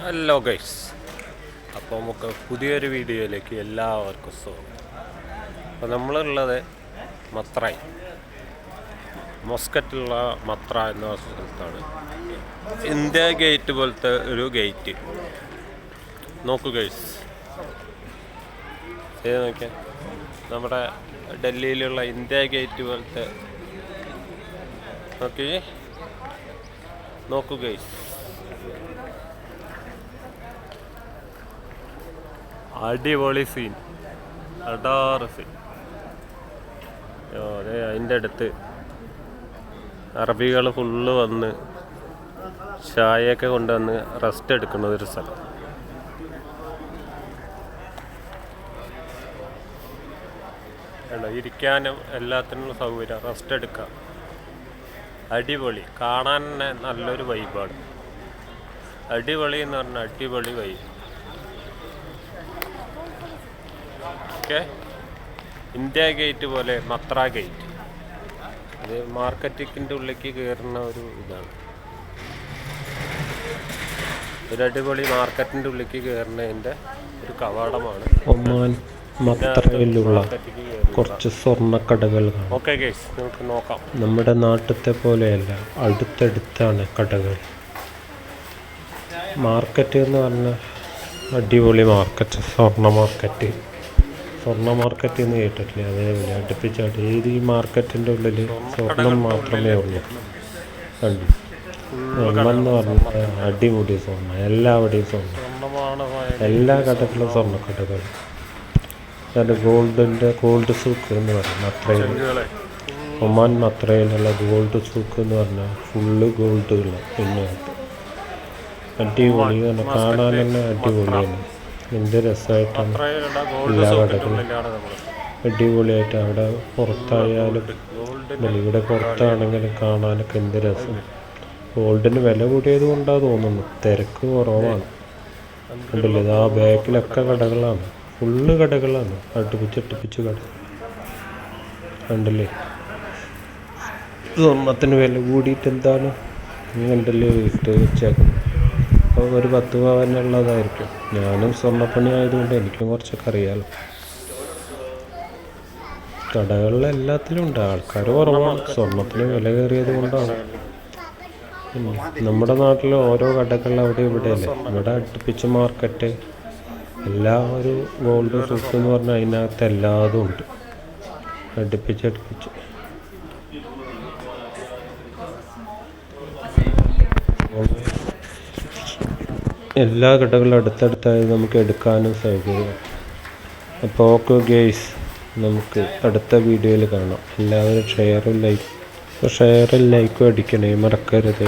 Hello guys, അപ്പോൾ നമുക്ക് പുതിയൊരു വീഡിയോയിലേക്ക് എല്ലാവർക്കും സ്വാഗതം. അപ്പോൾ നമ്മളുള്ളത് മത്രായി, മസ്കറ്റിലുള്ള മത്ര എന്ന സ്ഥലത്താണ്. ഇന്ത്യ ഗേറ്റ് പോലത്തെ ഒരു ഗേറ്റ് നോക്കൂ ഗൈസ്. ചെയ്ത് നോക്കിയാൽ നമ്മുടെ ഡൽഹിയിലുള്ള ഇന്ത്യ ഗേറ്റ് പോലത്തെ നോക്കൂ ഗൈസ്. അടിപൊളി സീൻ, അടാറ് സീൻ. അതെ, അതിൻ്റെ അടുത്ത് അറബികൾ ഫുള്ള് വന്ന് ചായയൊക്കെ കൊണ്ടുവന്ന് റെസ്റ്റ് എടുക്കുന്ന ഒരു സ്ഥലം. ഇരിക്കാനും എല്ലാത്തിനും സൗകര്യം, റെസ്റ്റ് എടുക്കാം. അടിപൊളി, കാണാൻ തന്നെ നല്ലൊരു വൈബാണ്. അടിപൊളി എന്ന് പറഞ്ഞാൽ അടിപൊളി വൈബ്. ഓക്കെ, ഇന്ത്യ ഗേറ്റ് പോലെ മത്ര ഗേറ്റ്. ഇത് മാർക്കറ്റിൻ്റെ ഉള്ളിലേക്ക് കയറുന്ന ഒരു ഇതാണ്. ഒരു അടിപൊളി മാർക്കറ്റിൻ്റെ ഉള്ളിലേക്ക് കയറുന്നതിൻ്റെ ഒരു കവാടമാണ്. ഒമാൻ മത്രയിലുള്ള കുറച്ച് സ്വർണ്ണക്കടകൾ. ഓക്കെ ഗൈസ്, നമുക്ക് നോക്കാം. നമ്മുടെ നാട്ടിലത്തെ പോലെയല്ല, അടുത്തടുത്താണ് കടകൾ. മാർക്കറ്റ് എന്ന് പറഞ്ഞാൽ അടിപൊളി മാർക്കറ്റ്, സ്വർണ്ണ മാർക്കറ്റ് എന്ന് കേട്ടിട്ടില്ലേ? അതേപോലെ അടുപ്പിച്ചാട്ട് ഏത് ഈ മാർക്കറ്റിൻ്റെ ഉള്ളിൽ സ്വർണം മാത്രമേ ഉള്ളൂ. കണ്ടു, ഒന്നെന്ന് പറഞ്ഞാൽ അടിപൊളി സ്വർണ്ണം, എല്ലാവിടെയും സ്വർണ്ണം, എല്ലാ കടകളിലും സ്വർണ്ണക്കടകൾ. അത് ഗോൾഡ് സൂക്ക് എന്ന് പറയും മത്രയിൽ. ഒമാൻ മത്രയിലുള്ള ഗോൾഡ് സൂക്ക് എന്ന് പറഞ്ഞാൽ ഫുള്ള് ഗോൾഡുകൾ. പിന്നെ അടിപൊളി, കാണാൻ തന്നെ അടിപൊളിയാണ്. എന്ത് രസമായിട്ടാണ് എല്ലാ കടകളും അടിപൊളിയായിട്ട്. അവിടെ പുറത്തായാലും ഇവിടെ പുറത്താണെങ്കിലും കാണാനൊക്കെ എന്ത് രസം. ഗോൾഡിന് വില കൂടിയത് കൊണ്ടാണ് തോന്നുന്നു, തിരക്ക് കുറവാണ്. കണ്ടില്ലേ, ആ ബാക്കിലൊക്കെ കടകളാണ്, ഫുള്ള് കടകളാണ്, അടുപ്പിച്ച് കട. കണ്ടില്ലേ, സ്വർണ്ണത്തിന് വില കൂടിയിട്ട് എന്താണ് കണ്ടില്ലേ ഇട്ട് വെച്ചേക്കുന്നത്. അപ്പോൾ ഒരു 10 പവനുള്ളതായിരിക്കും. ഞാനും സ്വർണ്ണപ്പണി ആയതുകൊണ്ട് എനിക്കും കുറച്ചൊക്കെ അറിയാമല്ലോ. കടകളിൽ എല്ലാത്തിലും ഉണ്ട്, ആൾക്കാർ കുറവാണ്. സ്വർണ്ണത്തിന് വില കയറിയത് കൊണ്ടാണ്. നമ്മുടെ നാട്ടിൽ ഓരോ കടകൾ അവിടെ ഇവിടെ അല്ലേ. ഇവിടെ അടുപ്പിച്ച് മാർക്കറ്റ്, എല്ലാ ഒരു ഗോൾഡ് സൂക്ക് എന്ന് പറഞ്ഞാൽ അതിനകത്ത് എല്ലാതും ഉണ്ട്, അടുപ്പിച്ച്. എല്ലാ കടകളും അടുത്തടുത്തായി നമുക്ക് എടുക്കാനും സൗകര്യം. അപ്പോൾ ഓക്കെ ഗേയ്സ്, നമുക്ക് അടുത്ത വീഡിയോയിൽ കാണാം. എല്ലാവരും ഷെയറും ലൈക്കും അടിക്കണേ, മറക്കരുത്.